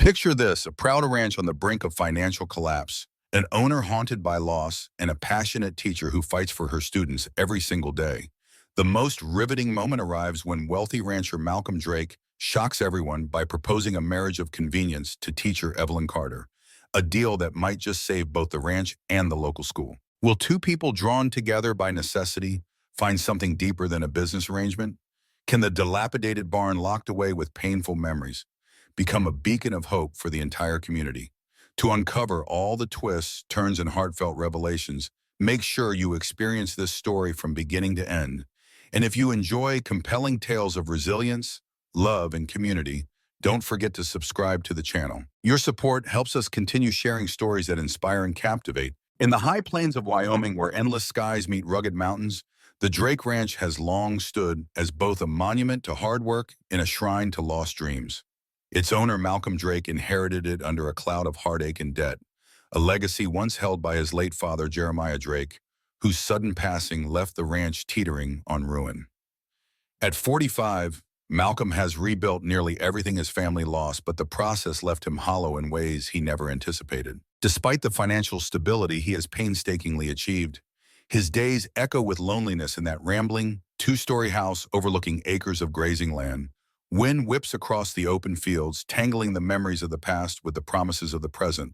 Picture this, a proud ranch on the brink of financial collapse, an owner haunted by loss, and a passionate teacher who fights for her students every single day. The most riveting moment arrives when wealthy rancher Malcolm Drake shocks everyone by proposing a marriage of convenience to teacher Evelyn Carter, a deal that might just save both the ranch and the local school. Will two people drawn together by necessity find something deeper than a business arrangement? Can the dilapidated barn locked away with painful memories become a beacon of hope for the entire community? To uncover all the twists, turns, and heartfelt revelations, make sure you experience this story from beginning to end. And if you enjoy compelling tales of resilience, love, and community, don't forget to subscribe to the channel. Your support helps us continue sharing stories that inspire and captivate. In the high plains of Wyoming, where endless skies meet rugged mountains, the Drake Ranch has long stood as both a monument to hard work and a shrine to lost dreams. Its owner, Malcolm Drake, inherited it under a cloud of heartache and debt, a legacy once held by his late father, Jeremiah Drake, whose sudden passing left the ranch teetering on ruin. At 45, Malcolm has rebuilt nearly everything his family lost, but the process left him hollow in ways he never anticipated. Despite the financial stability he has painstakingly achieved, his days echo with loneliness in that rambling, two-story house overlooking acres of grazing land. Wind whips across the open fields, tangling the memories of the past with the promises of the present.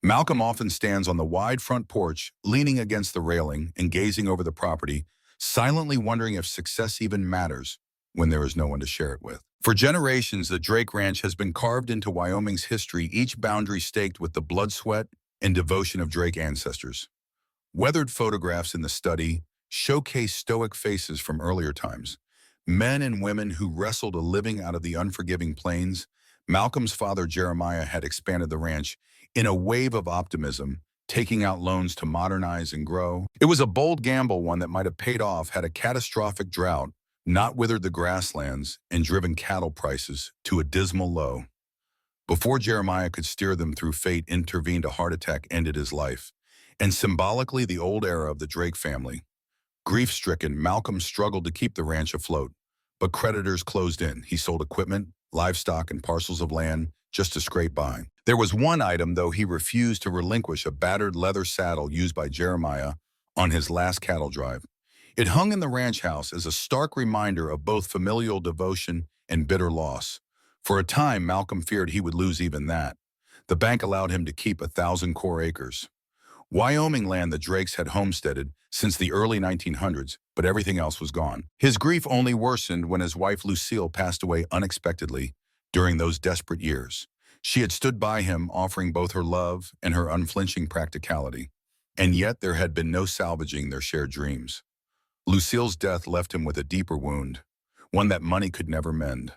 Malcolm often stands on the wide front porch, leaning against the railing and gazing over the property, silently wondering if success even matters when there is no one to share it with. For generations, the Drake Ranch has been carved into Wyoming's history, each boundary staked with the blood, sweat, and devotion of Drake ancestors. Weathered photographs in the study showcase stoic faces from earlier times, men and women who wrestled a living out of the unforgiving plains. Malcolm's father, Jeremiah, had expanded the ranch in a wave of optimism, taking out loans to modernize and grow. It was a bold gamble, one that might have paid off had a catastrophic drought not withered the grasslands and driven cattle prices to a dismal low. Before Jeremiah could steer them through, fate intervened. A heart attack ended his life, and symbolically the old era of the Drake family. Grief-stricken, Malcolm struggled to keep the ranch afloat, but creditors closed in. He sold equipment, livestock, and parcels of land just to scrape by. There was one item, though, he refused to relinquish: a battered leather saddle used by Jeremiah on his last cattle drive. It hung in the ranch house as a stark reminder of both familial devotion and bitter loss. For a time, Malcolm feared he would lose even that. The bank allowed him to keep 1,000 core acres. Wyoming land the Drakes had homesteaded since the early 1900s, but everything else was gone. His grief only worsened when his wife Lucille passed away unexpectedly during those desperate years. She had stood by him, offering both her love and her unflinching practicality, and yet there had been no salvaging their shared dreams. Lucille's death left him with a deeper wound, one that money could never mend.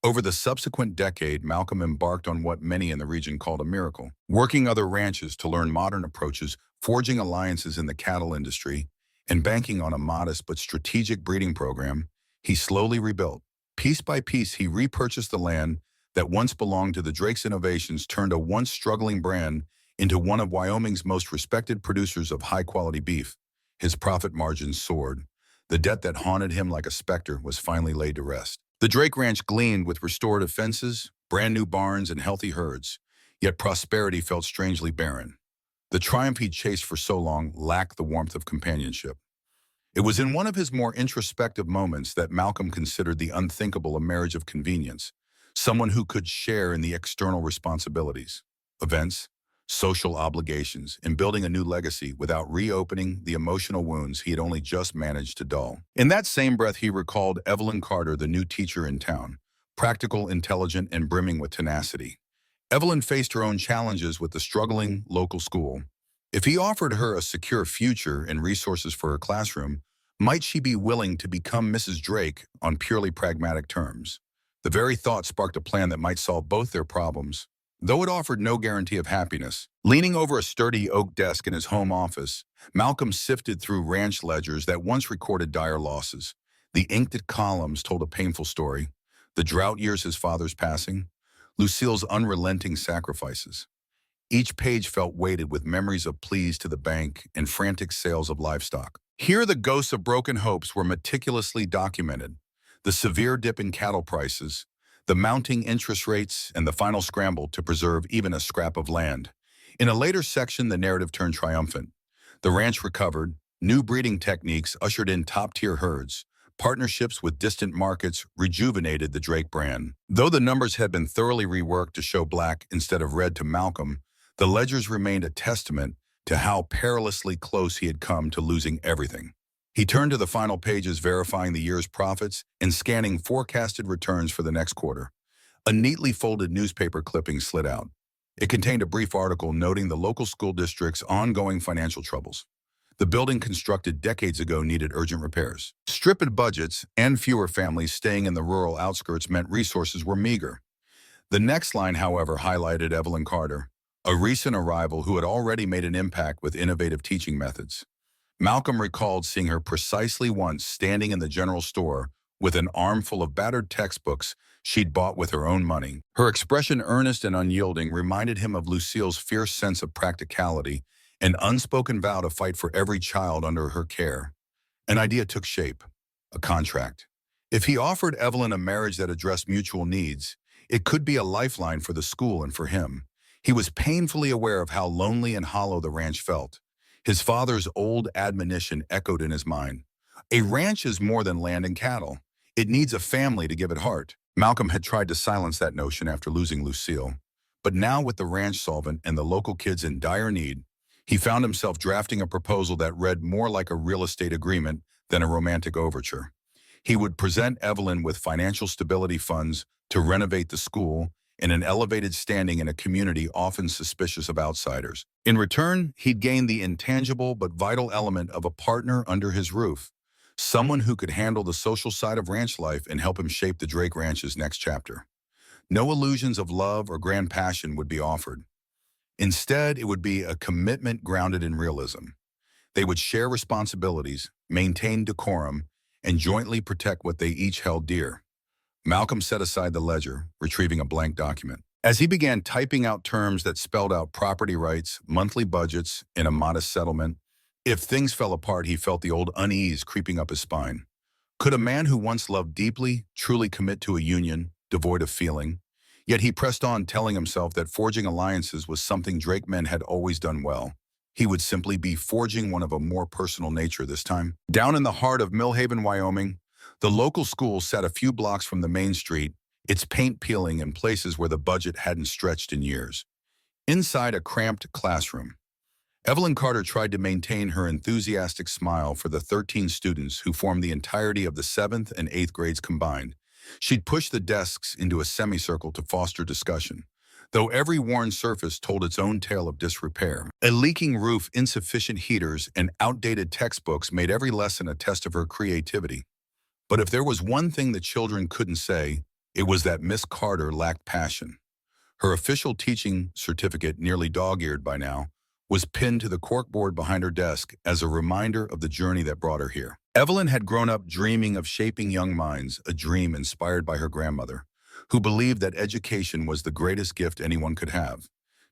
Over the subsequent decade, Malcolm embarked on what many in the region called a miracle, working other ranches to learn modern approaches, forging alliances in the cattle industry, and banking on a modest but strategic breeding program. He slowly rebuilt. Piece by piece, he repurchased the land that once belonged to the Drake's innovations, turned a once struggling brand into one of Wyoming's most respected producers of high-quality beef. His profit margins soared. The debt that haunted him like a specter was finally laid to rest. The Drake Ranch gleamed with restorative fences, brand new barns, and healthy herds, yet prosperity felt strangely barren. The triumph he'd chased for so long lacked the warmth of companionship. It was in one of his more introspective moments that Malcolm considered the unthinkable: a marriage of convenience, someone who could share in the external responsibilities, events, social obligations, and building a new legacy without reopening the emotional wounds he had only just managed to dull. In that same breath, he recalled Evelyn Carter, the new teacher in town, practical, intelligent, and brimming with tenacity. Evelyn faced her own challenges with the struggling local school. If he offered her a secure future and resources for her classroom, might she be willing to become Mrs. Drake on purely pragmatic terms? The very thought sparked a plan that might solve both their problems, though it offered no guarantee of happiness. Leaning over a sturdy oak desk in his home office, Malcolm sifted through ranch ledgers that once recorded dire losses. The inked columns told a painful story: the drought years, his father's passing, Lucille's unrelenting sacrifices. Each page felt weighted with memories of pleas to the bank and frantic sales of livestock. Here, the ghosts of broken hopes were meticulously documented: the severe dip in cattle prices, the mounting interest rates, and the final scramble to preserve even a scrap of land. In a later section, the narrative turned triumphant. The ranch recovered, new breeding techniques ushered in top-tier herds, partnerships with distant markets rejuvenated the Drake brand. Though the numbers had been thoroughly reworked to show black instead of red to Malcolm, the ledgers remained a testament to how perilously close he had come to losing everything. He turned to the final pages verifying the year's profits and scanning forecasted returns for the next quarter. A neatly folded newspaper clipping slid out. It contained a brief article noting the local school district's ongoing financial troubles. The building constructed decades ago needed urgent repairs. Stripped budgets and fewer families staying in the rural outskirts meant resources were meager. The next line, however, highlighted Evelyn Carter, a recent arrival who had already made an impact with innovative teaching methods. Malcolm recalled seeing her precisely once standing in the general store with an armful of battered textbooks she'd bought with her own money. Her expression, earnest and unyielding, reminded him of Lucille's fierce sense of practicality, an unspoken vow to fight for every child under her care. An idea took shape, a contract. If he offered Evelyn a marriage that addressed mutual needs, it could be a lifeline for the school and for him. He was painfully aware of how lonely and hollow the ranch felt. His father's old admonition echoed in his mind. A ranch is more than land and cattle. It needs a family to give it heart. Malcolm had tried to silence that notion after losing Lucille. But now, with the ranch solvent and the local kids in dire need, he found himself drafting a proposal that read more like a real estate agreement than a romantic overture. He would present Evelyn with financial stability funds to renovate the school and an elevated standing in a community often suspicious of outsiders. In return, he'd gain the intangible but vital element of a partner under his roof, someone who could handle the social side of ranch life and help him shape the Drake Ranch's next chapter. No illusions of love or grand passion would be offered. Instead, it would be a commitment grounded in realism. They would share responsibilities, maintain decorum, and jointly protect what they each held dear. Malcolm set aside the ledger, retrieving a blank document. As he began typing out terms that spelled out property rights, monthly budgets, and a modest settlement, if things fell apart, he felt the old unease creeping up his spine. Could a man who once loved deeply truly commit to a union, devoid of feeling? Yet he pressed on, telling himself that forging alliances was something Drake men had always done well. He would simply be forging one of a more personal nature this time. Down in the heart of Millhaven, Wyoming, the local school sat a few blocks from the main street, its paint peeling in places where the budget hadn't stretched in years. Inside a cramped classroom, Evelyn Carter tried to maintain her enthusiastic smile for the 13 students who formed the entirety of the 7th and 8th grades combined. She'd pushed the desks into a semicircle to foster discussion, though every worn surface told its own tale of disrepair. A leaking roof, insufficient heaters, and outdated textbooks made every lesson a test of her creativity. But if there was one thing the children couldn't say, it was that Miss Carter lacked passion. Her official teaching certificate, nearly dog-eared by now, was pinned to the corkboard behind her desk as a reminder of the journey that brought her here. Evelyn had grown up dreaming of shaping young minds, a dream inspired by her grandmother, who believed that education was the greatest gift anyone could have.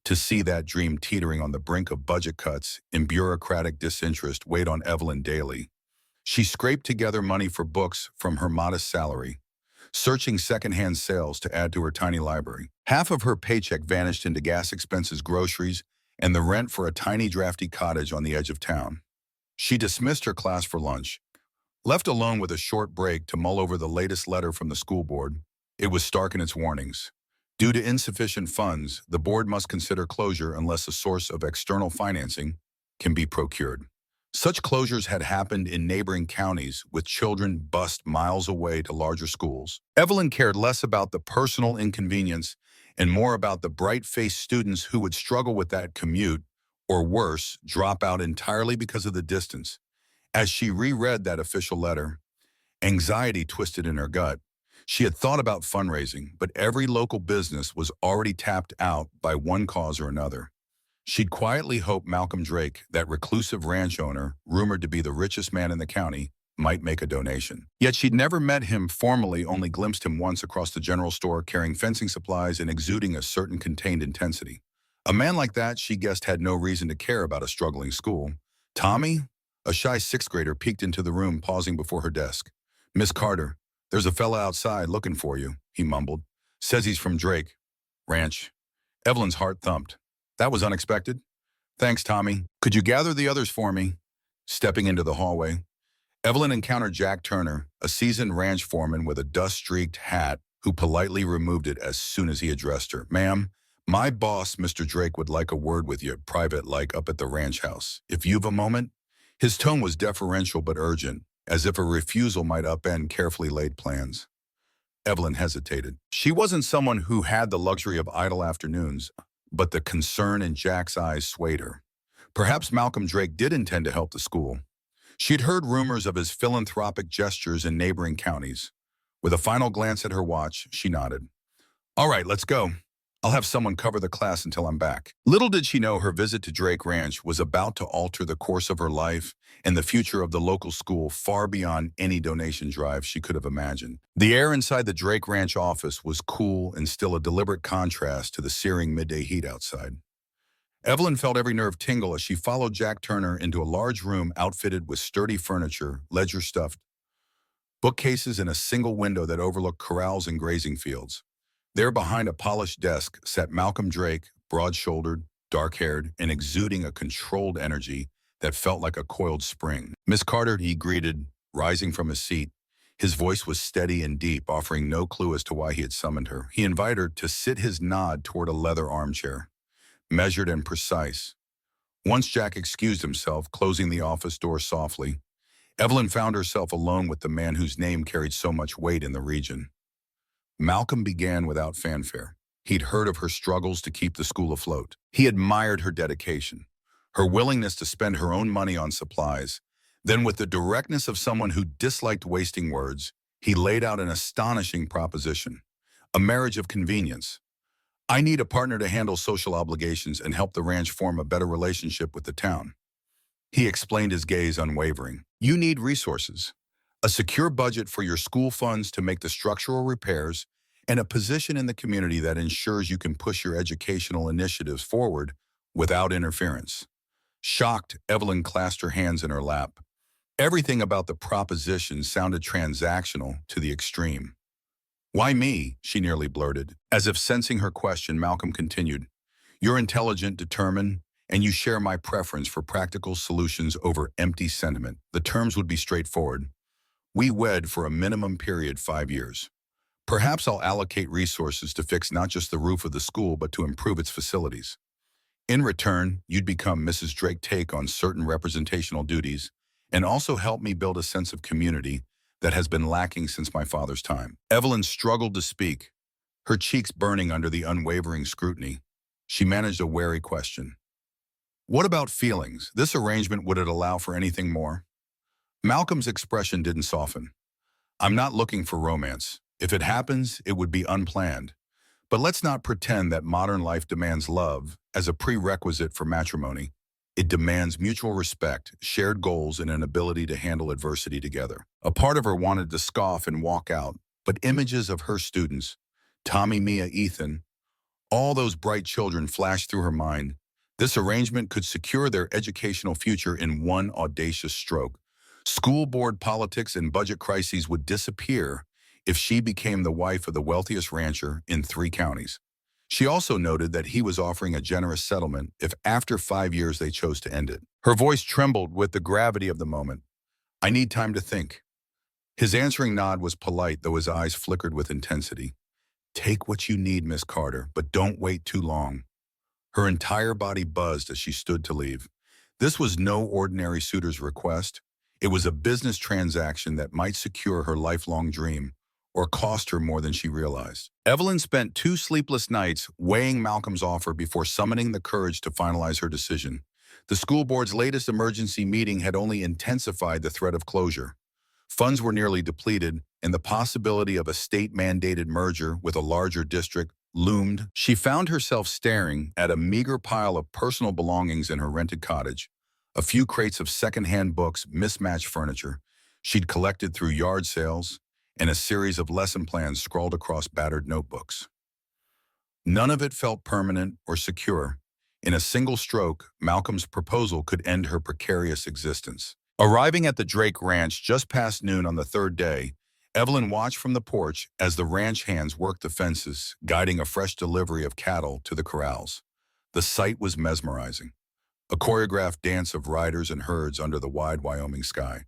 To see that dream teetering on the brink of budget cuts and bureaucratic disinterest weighed on Evelyn daily. She scraped together money for books from her modest salary, searching secondhand sales to add to her tiny library. Half of her paycheck vanished into gas expenses, groceries, and the rent for a tiny drafty cottage on the edge of town. She dismissed her class for lunch. Left alone with a short break to mull over the latest letter from the school board, it was stark in its warnings. Due to insufficient funds, the board must consider closure unless a source of external financing can be procured. Such closures had happened in neighboring counties, with children bused miles away to larger schools. Evelyn cared less about the personal inconvenience and more about the bright-faced students who would struggle with that commute, or worse, drop out entirely because of the distance. As she reread that official letter, anxiety twisted in her gut. She had thought about fundraising, but every local business was already tapped out by one cause or another. She'd quietly hoped Malcolm Drake, that reclusive ranch owner, rumored to be the richest man in the county, might make a donation. Yet she'd never met him formally, only glimpsed him once across the general store carrying fencing supplies and exuding a certain contained intensity. A man like that, she guessed, had no reason to care about a struggling school. Tommy, a shy sixth grader, peeked into the room, pausing before her desk. "Miss Carter, there's a fella outside looking for you," he mumbled. Says he's from Drake Ranch. Evelyn's heart thumped. That was unexpected. Thanks, Tommy. Could you gather the others for me? Stepping into the hallway, Evelyn encountered Jack Turner, a seasoned ranch foreman with a dust-streaked hat, who politely removed it as soon as he addressed her. Ma'am, my boss, Mr. Drake, would like a word with you, private like up at the ranch house. If you've a moment? His tone was deferential but urgent, as if a refusal might upend carefully laid plans. Evelyn hesitated. She wasn't someone who had the luxury of idle afternoons, but the concern in Jack's eyes swayed her. Perhaps Malcolm Drake did intend to help the school. She'd heard rumors of his philanthropic gestures in neighboring counties. With a final glance at her watch, she nodded. All right, let's go. I'll have someone cover the class until I'm back. Little did she know her visit to Drake Ranch was about to alter the course of her life and the future of the local school far beyond any donation drive she could have imagined. The air inside the Drake Ranch office was cool and still a deliberate contrast to the searing midday heat outside. Evelyn felt every nerve tingle as she followed Jack Turner into a large room outfitted with sturdy furniture, ledger-stuffed bookcases, and a single window that overlooked corrals and grazing fields. There behind a polished desk sat Malcolm Drake, broad-shouldered, dark-haired, and exuding a controlled energy that felt like a coiled spring. Miss Carter, he greeted, rising from his seat. His voice was steady and deep, offering no clue as to why he had summoned her. He invited her to sit his nod toward a leather armchair, measured and precise. Once Jack excused himself, closing the office door softly, Evelyn found herself alone with the man whose name carried so much weight in the region. Malcolm began without fanfare. He'd heard of her struggles to keep the school afloat. He admired her dedication, her willingness to spend her own money on supplies. Then, with the directness of someone who disliked wasting words, he laid out an astonishing proposition: a marriage of convenience. I need a partner to handle social obligations and help the ranch form a better relationship with the town. He explained, his gaze unwavering. You need resources, a secure budget for your school funds to make the structural repairs, and a position in the community that ensures you can push your educational initiatives forward without interference. Shocked, Evelyn clasped her hands in her lap. Everything about the proposition sounded transactional to the extreme. Why me? She nearly blurted. As if sensing her question, Malcolm continued. You're intelligent, determined, and you share my preference for practical solutions over empty sentiment. The terms would be straightforward. We wed for a minimum period 5 years. Perhaps I'll allocate resources to fix not just the roof of the school, but to improve its facilities. In return, you'd become Mrs. Drake, take on certain representational duties, and also help me build a sense of community that has been lacking since my father's time. Evelyn struggled to speak, her cheeks burning under the unwavering scrutiny. She managed a wary question. What about feelings? This arrangement, would it allow for anything more? Malcolm's expression didn't soften. I'm not looking for romance. If it happens, it would be unplanned. But let's not pretend that modern life demands love as a prerequisite for matrimony. It demands mutual respect, shared goals, and an ability to handle adversity together. A part of her wanted to scoff and walk out, but images of her students, Tommy, Mia, Ethan, all those bright children flashed through her mind. This arrangement could secure their educational future in one audacious stroke. School board politics and budget crises would disappear if she became the wife of the wealthiest rancher in 3 counties. She also noted that he was offering a generous settlement if after 5 years they chose to end it. Her voice trembled with the gravity of the moment. I need time to think. His answering nod was polite, though his eyes flickered with intensity. Take what you need, Miss Carter, but don't wait too long. Her entire body buzzed as she stood to leave. This was no ordinary suitor's request. It was a business transaction that might secure her lifelong dream, or cost her more than she realized. Evelyn spent 2 sleepless nights weighing Malcolm's offer before summoning the courage to finalize her decision. The school board's latest emergency meeting had only intensified the threat of closure. Funds were nearly depleted, and the possibility of a state-mandated merger with a larger district loomed. She found herself staring at a meager pile of personal belongings in her rented cottage, a few crates of second-hand books, mismatched furniture she'd collected through yard sales, and a series of lesson plans scrawled across battered notebooks. None of it felt permanent or secure. In a single stroke, Malcolm's proposal could end her precarious existence. Arriving at the Drake Ranch just past noon on the 3rd day, Evelyn watched from the porch as the ranch hands worked the fences, guiding a fresh delivery of cattle to the corrals. The sight was mesmerizing, a choreographed dance of riders and herds under the wide Wyoming sky.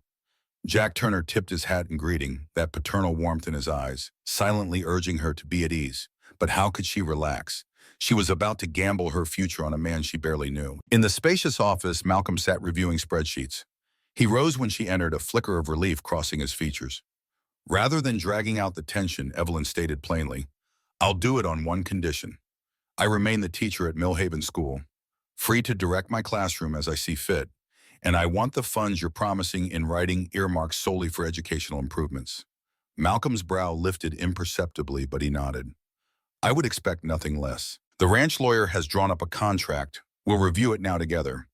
Jack Turner tipped his hat in greeting, that paternal warmth in his eyes, silently urging her to be at ease. But how could she relax? She was about to gamble her future on a man she barely knew. In the spacious office, Malcolm sat reviewing spreadsheets. He rose when she entered, a flicker of relief crossing his features. Rather than dragging out the tension, Evelyn stated plainly, "I'll do it on one condition. I remain the teacher at Millhaven School, free to direct my classroom as I see fit, and I want the funds you're promising in writing earmarked solely for educational improvements." Malcolm's brow lifted imperceptibly, but he nodded. "I would expect nothing less. The ranch lawyer has drawn up a contract. We'll review it now together."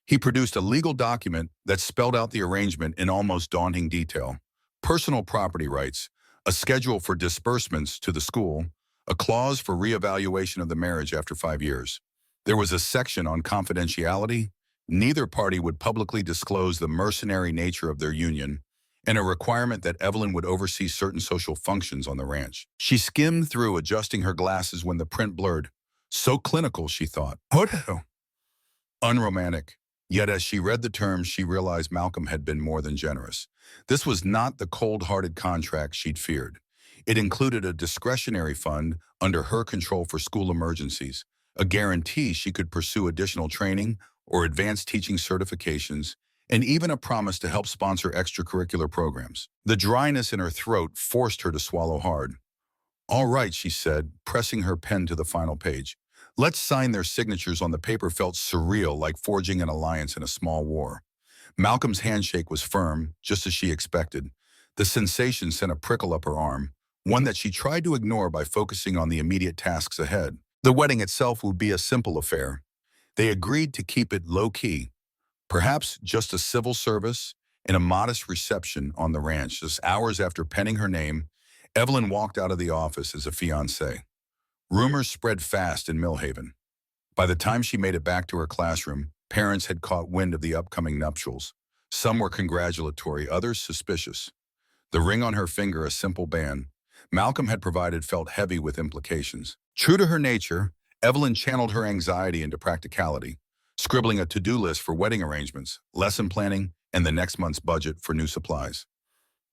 He produced a legal document that spelled out the arrangement in almost daunting detail. Personal property rights, a schedule for disbursements to the school, a clause for reevaluation of the marriage after 5 years. There was a section on confidentiality. Neither party would publicly disclose the mercenary nature of their union, and a requirement that Evelyn would oversee certain social functions on the ranch. She skimmed through, adjusting her glasses when the print blurred. So clinical, she thought. Hodo. Unromantic. Yet as she read the terms, she realized Malcolm had been more than generous. This was not the cold-hearted contract she'd feared. It included a discretionary fund under her control for school emergencies, a guarantee she could pursue additional training or advanced teaching certifications, and even a promise to help sponsor extracurricular programs. The dryness in her throat forced her to swallow hard. "All right," she said, pressing her pen to the final page. "Let's sign." Their signatures on the paper felt surreal, like forging an alliance in a small war. Malcolm's handshake was firm, just as she expected. The sensation sent a prickle up her arm, one that she tried to ignore by focusing on the immediate tasks ahead. The wedding itself would be a simple affair. They agreed to keep it low-key, perhaps just a civil service and a modest reception on the ranch. Just hours after penning her name, Evelyn walked out of the office as a fiancée. Rumors spread fast in Millhaven. By the time she made it back to her classroom, parents had caught wind of the upcoming nuptials. Some were congratulatory, others suspicious. The ring on her finger, a simple band Malcolm had provided, felt heavy with implications. True to her nature, Evelyn channeled her anxiety into practicality, scribbling a to-do list for wedding arrangements, lesson planning, and the next month's budget for new supplies.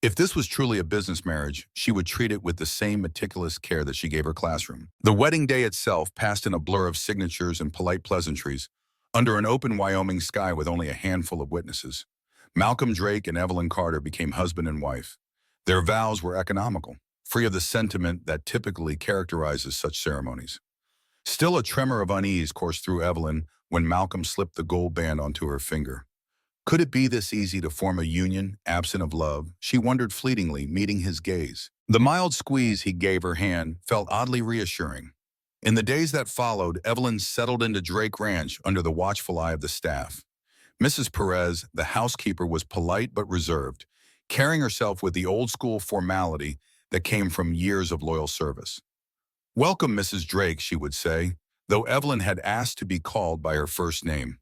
If this was truly a business marriage, she would treat it with the same meticulous care that she gave her classroom. The wedding day itself passed in a blur of signatures and polite pleasantries, under an open Wyoming sky with only a handful of witnesses. Malcolm Drake and Evelyn Carter became husband and wife. Their vows were economical, free of the sentiment that typically characterizes such ceremonies. Still, a tremor of unease coursed through Evelyn when Malcolm slipped the gold band onto her finger. Could it be this easy to form a union, absent of love? She wondered fleetingly, meeting his gaze. The mild squeeze he gave her hand felt oddly reassuring. In the days that followed, Evelyn settled into Drake Ranch under the watchful eye of the staff. Mrs. Perez, the housekeeper, was polite but reserved, carrying herself with the old-school formality that came from years of loyal service. "Welcome, Mrs. Drake," she would say, though Evelyn had asked to be called by her first name.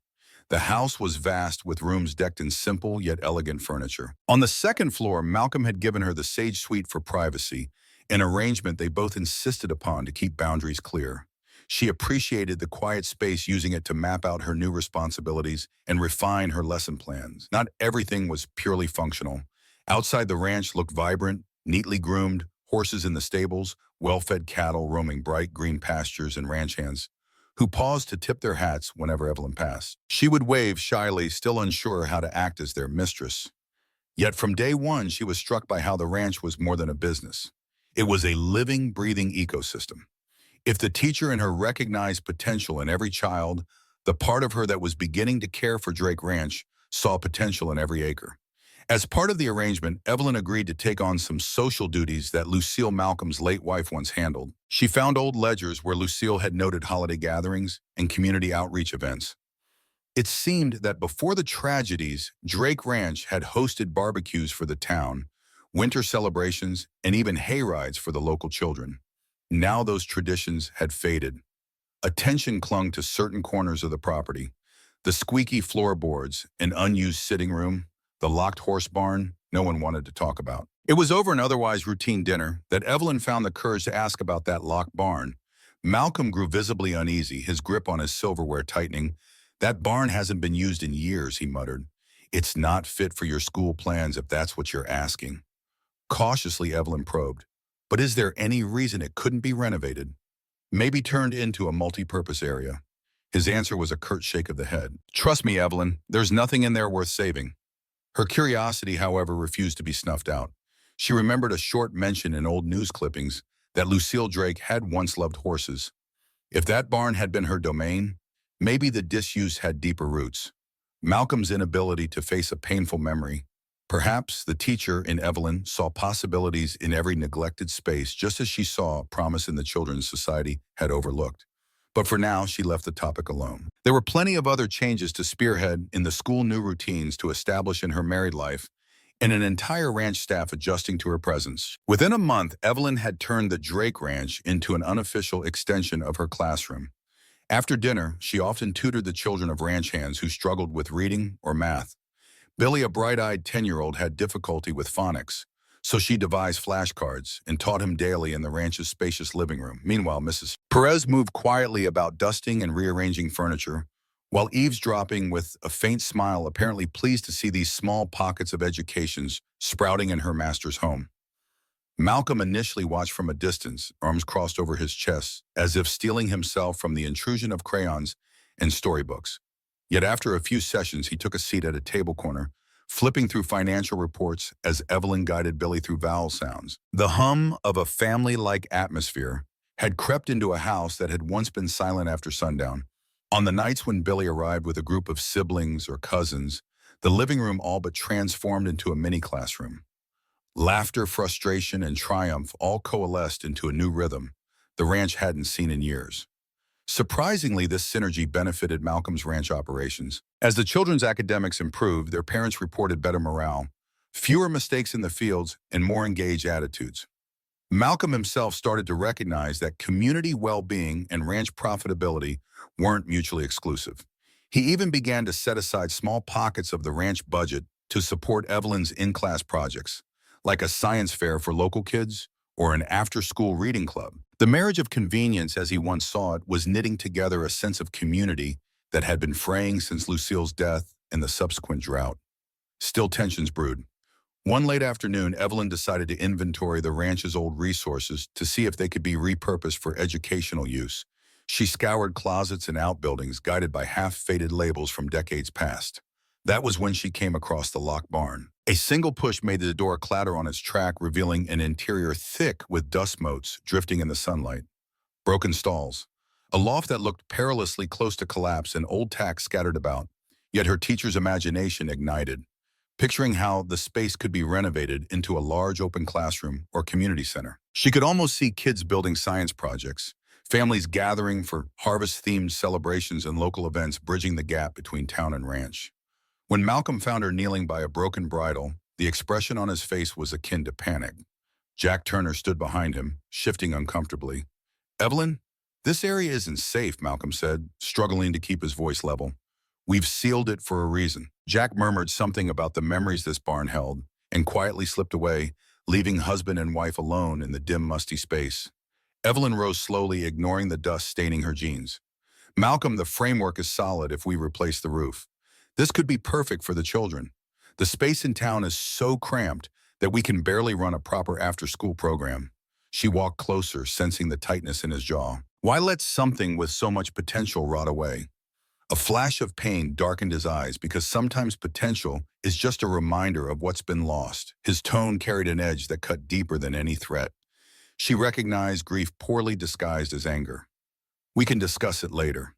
The house was vast, with rooms decked in simple yet elegant furniture. On the second floor, Malcolm had given her the sage suite for privacy, an arrangement they both insisted upon to keep boundaries clear. She appreciated the quiet space, using it to map out her new responsibilities and refine her lesson plans. Not everything was purely functional. Outside, the ranch looked vibrant, neatly groomed, horses in the stables, well-fed cattle roaming bright green pastures, and ranch hands who paused to tip their hats whenever Evelyn passed. She would wave shyly, still unsure how to act as their mistress. Yet from day one, she was struck by how the ranch was more than a business. It was a living, breathing ecosystem. If the teacher in her recognized potential in every child, the part of her that was beginning to care for Drake Ranch saw potential in every acre. As part of the arrangement, Evelyn agreed to take on some social duties that Lucille, Malcolm's late wife, once handled. She found old ledgers where Lucille had noted holiday gatherings and community outreach events. It seemed that before the tragedies, Drake Ranch had hosted barbecues for the town, winter celebrations, and even hayrides for the local children. Now those traditions had faded. Attention clung to certain corners of the property: the squeaky floorboards, an unused sitting room, the locked horse barn no one wanted to talk about. It was over an otherwise routine dinner that Evelyn found the courage to ask about that locked barn. Malcolm grew visibly uneasy, his grip on his silverware tightening. That barn hasn't been used in years, he muttered. It's not fit for your school plans if that's what you're asking. Cautiously, Evelyn probed. But is there any reason it couldn't be renovated? Maybe turned into a multi-purpose area. His answer was a curt shake of the head. Trust me, Evelyn, there's nothing in there worth saving. Her curiosity, however, refused to be snuffed out. She remembered a short mention in old news clippings that Lucille Drake had once loved horses. If that barn had been her domain, maybe the disuse had deeper roots. Malcolm's inability to face a painful memory. Perhaps the teacher in Evelyn saw possibilities in every neglected space just as she saw promise in the children's society had overlooked. But for now, she left the topic alone. There were plenty of other changes to spearhead in the school new routines to establish in her married life, and an entire ranch staff adjusting to her presence. Within a month, Evelyn had turned the Drake Ranch into an unofficial extension of her classroom. After dinner, she often tutored the children of ranch hands who struggled with reading or math. Billy, a bright-eyed 10-year-old, had difficulty with phonics, so she devised flashcards and taught him daily in the ranch's spacious living room. Meanwhile, Mrs. Perez moved quietly about dusting and rearranging furniture, while eavesdropping with a faint smile, apparently pleased to see these small pockets of educations sprouting in her master's home. Malcolm initially watched from a distance, arms crossed over his chest, as if steeling himself from the intrusion of crayons and storybooks. Yet after a few sessions, he took a seat at a table corner, flipping through financial reports as Evelyn guided Billy through vowel sounds. The hum of a family-like atmosphere had crept into a house that had once been silent after sundown. On the nights when Billy arrived with a group of siblings or cousins, the living room all but transformed into a mini classroom. Laughter, frustration, and triumph all coalesced into a new rhythm the ranch hadn't seen in years. Surprisingly, this synergy benefited Malcolm's ranch operations. As the children's academics improved, their parents reported better morale, fewer mistakes in the fields, and more engaged attitudes. Malcolm himself started to recognize that community well-being and ranch profitability weren't mutually exclusive. He even began to set aside small pockets of the ranch budget to support Evelyn's in-class projects, like a science fair for local kids or an after-school reading club. The marriage of convenience, as he once saw it, was knitting together a sense of community that had been fraying since Lucille's death and the subsequent drought. Still, tensions brewed. One late afternoon, Evelyn decided to inventory the ranch's old resources to see if they could be repurposed for educational use. She scoured closets and outbuildings, guided by half-faded labels from decades past. That was when she came across the locked barn. A single push made the door clatter on its track, revealing an interior thick with dust motes drifting in the sunlight. Broken stalls, a loft that looked perilously close to collapse, and old tacks scattered about. Yet her teacher's imagination ignited, picturing how the space could be renovated into a large open classroom or community center. She could almost see kids building science projects, families gathering for harvest-themed celebrations, and local events bridging the gap between town and ranch. When Malcolm found her kneeling by a broken bridle, the expression on his face was akin to panic. Jack Turner stood behind him, shifting uncomfortably. "Evelyn, this area isn't safe," Malcolm said, struggling to keep his voice level. "We've sealed it for a reason." Jack murmured something about the memories this barn held and quietly slipped away, leaving husband and wife alone in the dim, musty space. Evelyn rose slowly, ignoring the dust staining her jeans. "Malcolm, the framework is solid if we replace the roof. This could be perfect for the children. The space in town is so cramped that we can barely run a proper after-school program." She walked closer, sensing the tightness in his jaw. Why let something with so much potential rot away? A flash of pain darkened his eyes, because sometimes potential is just a reminder of what's been lost. His tone carried an edge that cut deeper than any threat. She recognized grief poorly disguised as anger. "We can discuss it later."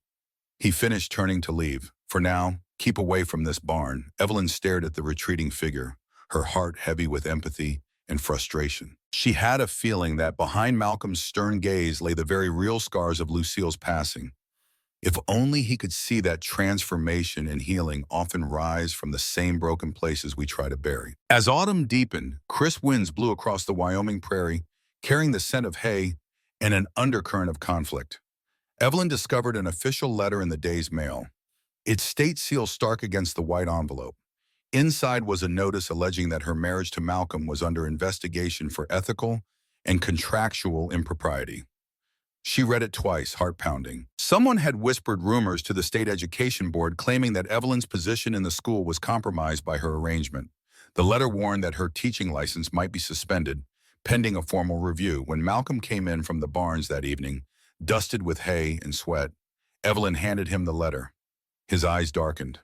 He finished, turning to leave. "For now, keep away from this barn." Evelyn stared at the retreating figure, her heart heavy with empathy and frustration. She had a feeling that behind Malcolm's stern gaze lay the very real scars of Lucille's passing. If only he could see that transformation and healing often rise from the same broken places we try to bury. As autumn deepened, crisp winds blew across the Wyoming prairie, carrying the scent of hay and an undercurrent of conflict. Evelyn discovered an official letter in the day's mail, its state seal stark against the white envelope. Inside was a notice alleging that her marriage to Malcolm was under investigation for ethical and contractual impropriety. She read it twice, heart-pounding. Someone had whispered rumors to the state education board claiming that Evelyn's position in the school was compromised by her arrangement. The letter warned that her teaching license might be suspended, pending a formal review. When Malcolm came in from the barns that evening, dusted with hay and sweat, Evelyn handed him the letter. His eyes darkened.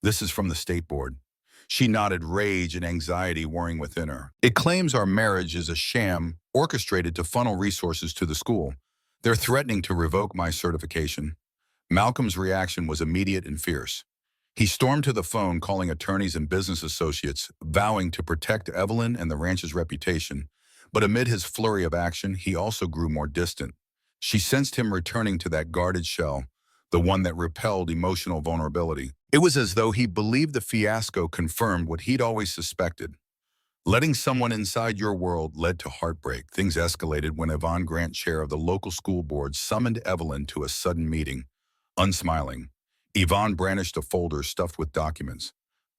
"This is from the state board." She nodded, rage and anxiety warring within her. "It claims our marriage is a sham orchestrated to funnel resources to the school. They're threatening to revoke my certification." Malcolm's reaction was immediate and fierce. He stormed to the phone, calling attorneys and business associates, vowing to protect Evelyn and the ranch's reputation. But amid his flurry of action, he also grew more distant. She sensed him returning to that guarded shell, the one that repelled emotional vulnerability. It was as though he believed the fiasco confirmed what he'd always suspected. Letting someone inside your world led to heartbreak. Things escalated when Yvonne Grant, chair of the local school board, summoned Evelyn to a sudden meeting. Unsmiling, Yvonne brandished a folder stuffed with documents,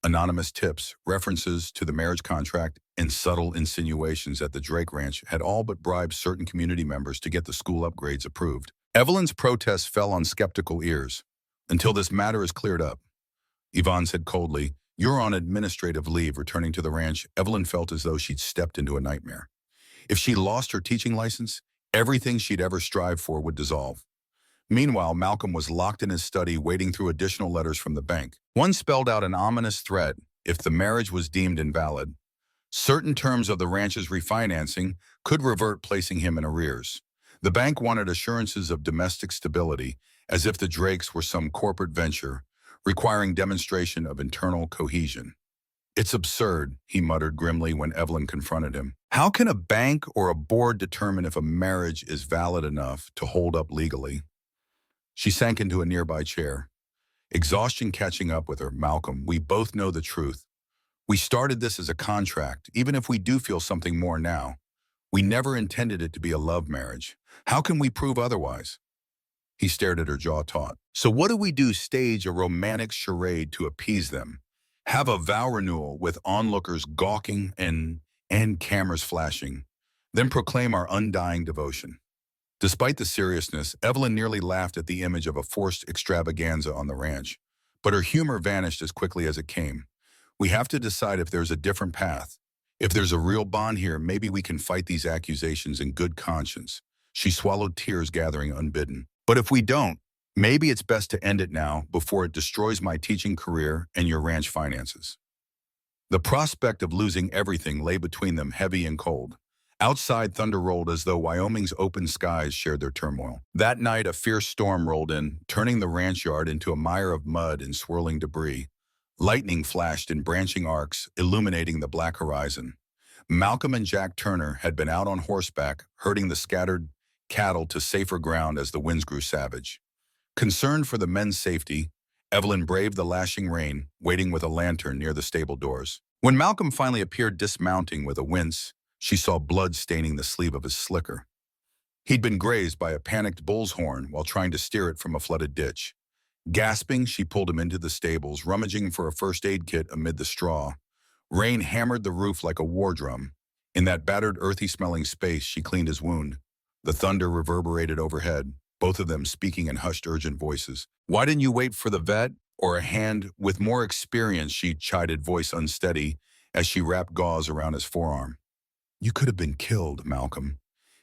anonymous tips, references to the marriage contract, and subtle insinuations that the Drake Ranch had all but bribed certain community members to get the school upgrades approved. Evelyn's protests fell on skeptical ears. "Until this matter is cleared up," Yvonne said coldly. "You're on administrative leave returning to the ranch." Evelyn felt as though she'd stepped into a nightmare. If she lost her teaching license, everything she'd ever strived for would dissolve. Meanwhile, Malcolm was locked in his study, wading through additional letters from the bank. One spelled out an ominous threat: if the marriage was deemed invalid, certain terms of the ranch's refinancing could revert, placing him in arrears. The bank wanted assurances of domestic stability, as if the Drakes were some corporate venture, requiring demonstration of internal cohesion. "It's absurd," he muttered grimly when Evelyn confronted him. "How can a bank or a board determine if a marriage is valid enough to hold up legally?" She sank into a nearby chair, exhaustion catching up with her. "Malcolm, we both know the truth. We started this as a contract, even if we do feel something more now. We never intended it to be a love marriage. How can we prove otherwise?" He stared at her, jaw taut. "So what do we do? Stage a romantic charade to appease them? Have a vow renewal with onlookers gawking and cameras flashing? Then proclaim our undying devotion?" Despite the seriousness, Evelyn nearly laughed at the image of a forced extravaganza on the ranch. But her humor vanished as quickly as it came. "We have to decide if there's a different path. If there's a real bond here, maybe we can fight these accusations in good conscience." She swallowed, tears gathering unbidden. "But if we don't, maybe it's best to end it now before it destroys my teaching career and your ranch finances." The prospect of losing everything lay between them, heavy and cold. Outside, thunder rolled as though Wyoming's open skies shared their turmoil. That night, a fierce storm rolled in, turning the ranch yard into a mire of mud and swirling debris. Lightning flashed in branching arcs, illuminating the black horizon. Malcolm and Jack Turner had been out on horseback, herding the scattered cattle to safer ground as the winds grew savage. Concerned for the men's safety, Evelyn braved the lashing rain, waiting with a lantern near the stable doors. When Malcolm finally appeared dismounting with a wince, she saw blood staining the sleeve of his slicker. He'd been grazed by a panicked bull's horn while trying to steer it from a flooded ditch. Gasping, she pulled him into the stables, rummaging for a first aid kit amid the straw. Rain hammered the roof like a war drum. In that battered, earthy-smelling space, she cleaned his wound. The thunder reverberated overhead, both of them speaking in hushed, urgent voices. "Why didn't you wait for the vet or a hand with more experience?" she chided, voice unsteady, as she wrapped gauze around his forearm. "You could have been killed, Malcolm."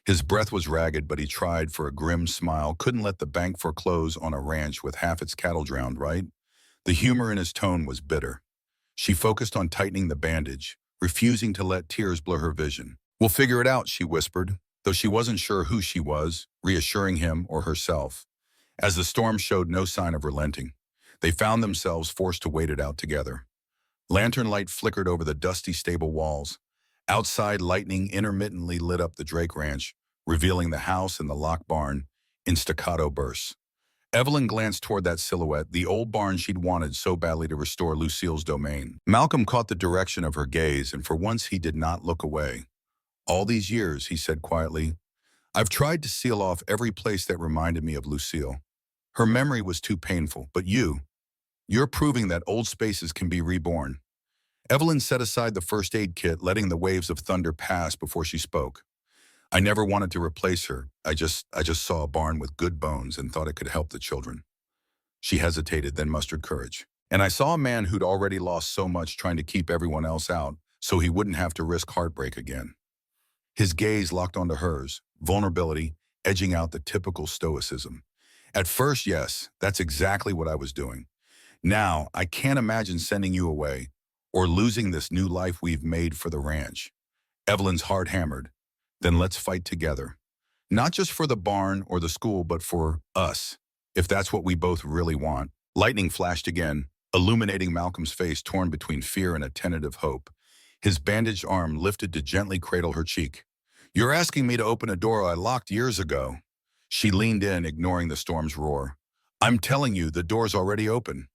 His breath was ragged, but he tried for a grim smile. "Couldn't let the bank foreclose on a ranch with half its cattle drowned, right?" The humor in his tone was bitter. She focused on tightening the bandage, refusing to let tears blur her vision. "We'll figure it out," she whispered, though she wasn't sure who she was, reassuring him or herself. As the storm showed no sign of relenting, they found themselves forced to wait it out together. Lantern light flickered over the dusty stable walls. Outside, lightning intermittently lit up the Drake Ranch, revealing the house and the locked barn in staccato bursts. Evelyn glanced toward that silhouette, the old barn she'd wanted so badly to restore Lucille's domain. Malcolm caught the direction of her gaze, and for once he did not look away. "All these years," he said quietly, "I've tried to seal off every place that reminded me of Lucille. Her memory was too painful, but you're proving that old spaces can be reborn." Evelyn set aside the first aid kit, letting the waves of thunder pass before she spoke. I never wanted to replace her. I just saw a barn with good bones and thought it could help the children. She hesitated, then mustered courage. And I saw a man who'd already lost so much trying to keep everyone else out so he wouldn't have to risk heartbreak again. His gaze locked onto hers, vulnerability edging out the typical stoicism. At first, yes, that's exactly what I was doing. Now, I can't imagine sending you away or losing this new life we've made for the ranch. Evelyn's heart hammered. Then let's fight together. Not just for the barn or the school, but for us, if that's what we both really want. Lightning flashed again, illuminating Malcolm's face torn between fear and a tentative hope. His bandaged arm lifted to gently cradle her cheek. You're asking me to open a door I locked years ago. She leaned in, ignoring the storm's roar. I'm telling you, the door's already open.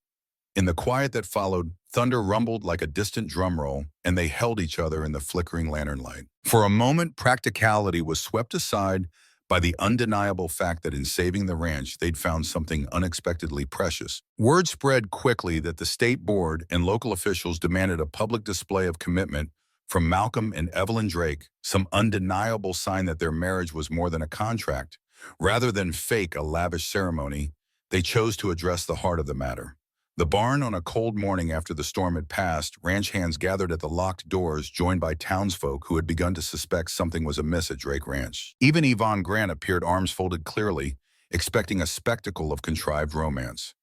In the quiet that followed, thunder rumbled like a distant drum roll, and they held each other in the flickering lantern light. For a moment, practicality was swept aside by the undeniable fact that in saving the ranch, they'd found something unexpectedly precious. Word spread quickly that the state board and local officials demanded a public display of commitment from Malcolm and Evelyn Drake, some undeniable sign that their marriage was more than a contract. Rather than fake a lavish ceremony, they chose to address the heart of the matter. The barn, on a cold morning after the storm had passed, ranch hands gathered at the locked doors, joined by townsfolk who had begun to suspect something was amiss at Drake Ranch. Even Yvonne Grant appeared, arms folded clearly, expecting a spectacle of contrived romance.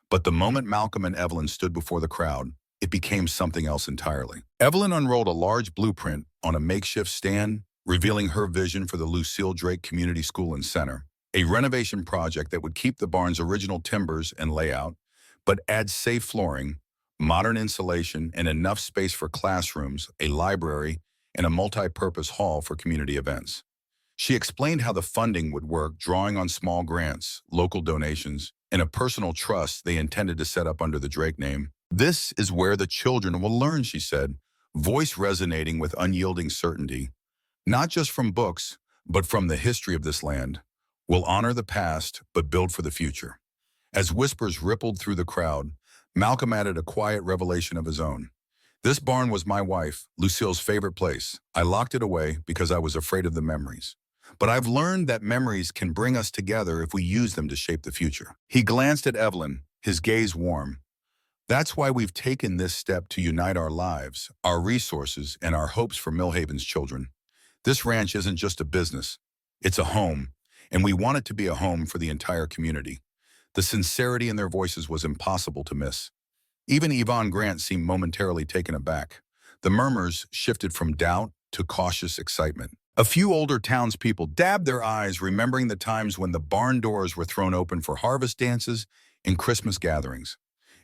But the moment Malcolm and Evelyn stood before the crowd, it became something else entirely. Evelyn unrolled a large blueprint on a makeshift stand, revealing her vision for the Lucille Drake Community School and Center, a renovation project that would keep the barn's original timbers and layout, but add safe flooring, modern insulation, and enough space for classrooms, a library, and a multi-purpose hall for community events. She explained how the funding would work, drawing on small grants, local donations, and a personal trust they intended to set up under the Drake name. This is where the children will learn, she said, voice resonating with unyielding certainty. Not just from books, but from the history of this land. We'll honor the past, but build for the future. As whispers rippled through the crowd, Malcolm added a quiet revelation of his own. This barn was my wife, Lucille's favorite place. I locked it away because I was afraid of the memories. But I've learned that memories can bring us together if we use them to shape the future. He glanced at Evelyn, his gaze warm. That's why we've taken this step to unite our lives, our resources, and our hopes for Millhaven's children. This ranch isn't just a business. It's a home, and we want it to be a home for the entire community. The sincerity in their voices was impossible to miss. Even Yvonne Grant seemed momentarily taken aback. The murmurs shifted from doubt to cautious excitement. A few older townspeople dabbed their eyes, remembering the times when the barn doors were thrown open for harvest dances and Christmas gatherings.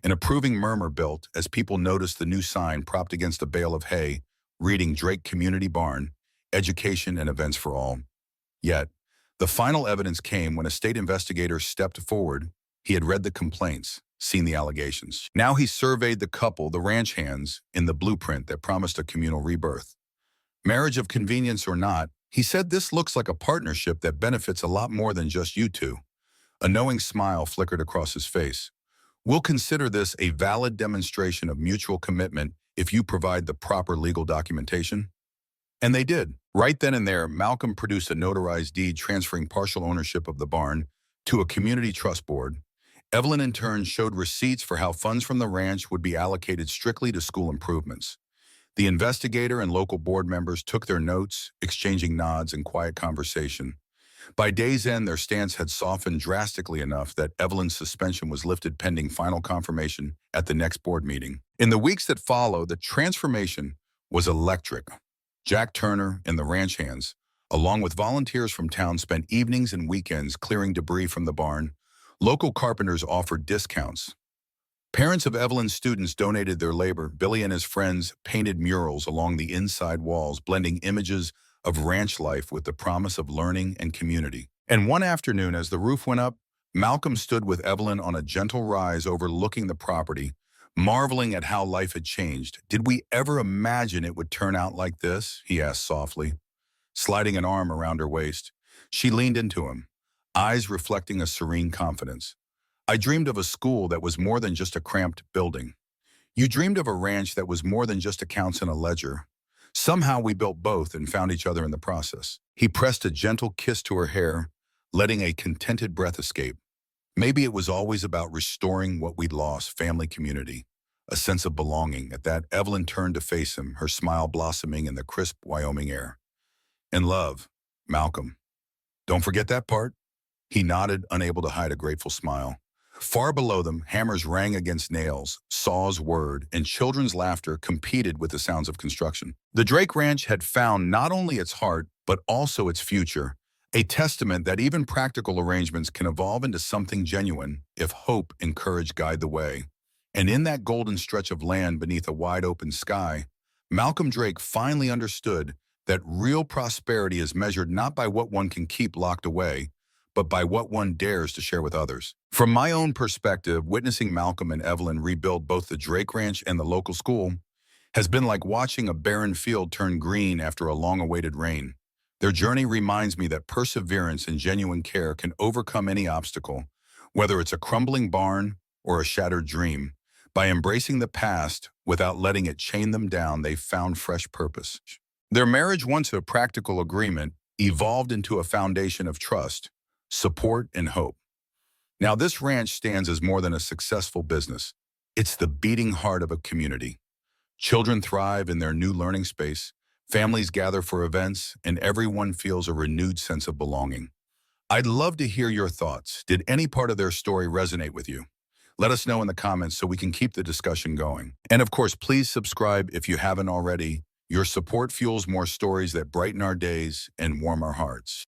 An approving murmur built as people noticed the new sign propped against a bale of hay, reading Drake Community Barn, Education and Events for All. Yet, the final evidence came when a state investigator stepped forward. He had read the complaints, seen the allegations. Now he surveyed the couple, the ranch hands, in the blueprint that promised a communal rebirth. Marriage of convenience or not, he said this looks like a partnership that benefits a lot more than just you two. A knowing smile flickered across his face. We'll consider this a valid demonstration of mutual commitment if you provide the proper legal documentation. And they did. Right then and there, Malcolm produced a notarized deed transferring partial ownership of the barn to a community trust board. Evelyn in turn showed receipts for how funds from the ranch would be allocated strictly to school improvements. The investigator and local board members took their notes, exchanging nods and quiet conversation. By day's end, their stance had softened drastically enough that Evelyn's suspension was lifted pending final confirmation at the next board meeting. In the weeks that followed, the transformation was electric. Jack Turner and the ranch hands, along with volunteers from town, spent evenings and weekends clearing debris from the barn. Local carpenters offered discounts. Parents of Evelyn's students donated their labor. Billy and his friends painted murals along the inside walls, blending images of ranch life with the promise of learning and community. And one afternoon, as the roof went up, Malcolm stood with Evelyn on a gentle rise overlooking the property, marveling at how life had changed. Did we ever imagine it would turn out like this? He asked softly, sliding an arm around her waist. She leaned into him, eyes reflecting a serene confidence. I dreamed of a school that was more than just a cramped building. You dreamed of a ranch that was more than just accounts and a ledger. Somehow we built both and found each other in the process. He pressed a gentle kiss to her hair, letting a contented breath escape. Maybe it was always about restoring what we'd lost, family, community, a sense of belonging. At that, Evelyn turned to face him, her smile blossoming in the crisp Wyoming air. In love, Malcolm. Don't forget that part. He nodded, unable to hide a grateful smile. Far below them, hammers rang against nails, saws whirred, and children's laughter competed with the sounds of construction. The Drake Ranch had found not only its heart, but also its future, a testament that even practical arrangements can evolve into something genuine if hope and courage guide the way. And in that golden stretch of land beneath a wide-open sky, Malcolm Drake finally understood that real prosperity is measured not by what one can keep locked away, but by what one dares to share with others. From my own perspective, witnessing Malcolm and Evelyn rebuild both the Drake Ranch and the local school has been like watching a barren field turn green after a long-awaited rain. Their journey reminds me that perseverance and genuine care can overcome any obstacle, whether it's a crumbling barn or a shattered dream. By embracing the past without letting it chain them down, they've found fresh purpose. Their marriage, once a practical agreement, evolved into a foundation of trust, support, and hope. Now, this ranch stands as more than a successful business. It's the beating heart of a community. Children thrive in their new learning space, families gather for events, and everyone feels a renewed sense of belonging. I'd love to hear your thoughts. Did any part of their story resonate with you? Let us know in the comments so we can keep the discussion going. And of course, please subscribe if you haven't already. Your support fuels more stories that brighten our days and warm our hearts.